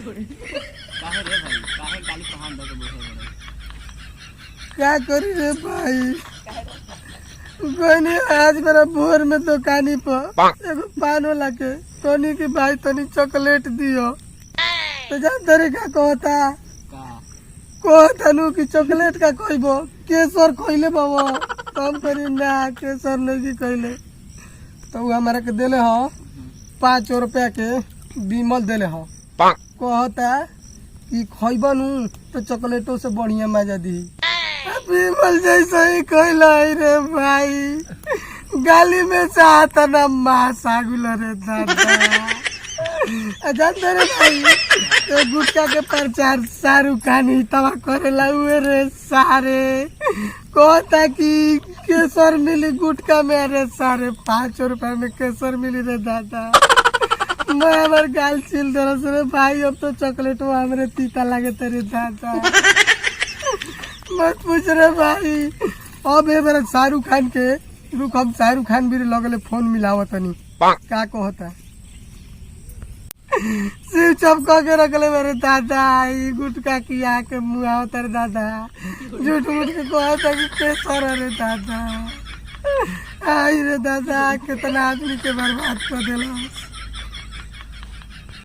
काहे रे भाई काहे गाली पहाड़ दे के बैठे बड़े क्या करी रे भाई कोई नहीं आज मेरा भोर में दुकानी पर एगो पान वाला के तनी की भाई तनी चॉकलेट दियो तो जान तेरे का कहता कहता की चॉकलेट का कहबो केसर कहले बाबा कम करी ना केसर नहीं कहले तो वो हमारा के देले हो 5 रुपया के बीमल देले हो कहता कि खइबा नु तो चॉकलेटों से बढ़िया मजा दी बीमल जैसा ही कहला रे भाई गाली में चाहता ना मासागुल रे दादा अच्छा तेरे भाई तो गुटका के प्रचार शाहरुख खान ही तवा करेला हुए रे सारे कहता कि केसर मिली गुटका में रे सारे 5 रुपया में केसर मिली रे दादा मैं हमारे गाल छिल दे रे भाई अब तो चॉकलेट वो हमारे तीता लगे तेरे दादा मत पूछ रे भाई अब ये मेरा शाहरुख खान के रुक हम शाहरुख खान भी लगले फोन मिलावत नहीं का कहता स्विच ऑफ करके रखले मेरे दादा ई गुटका किया के मुआ तेरे दादा झूठ मूठ के कहता कि केसर रे दादा आई रे दादा कितना आदमी के बर्बाद कर देला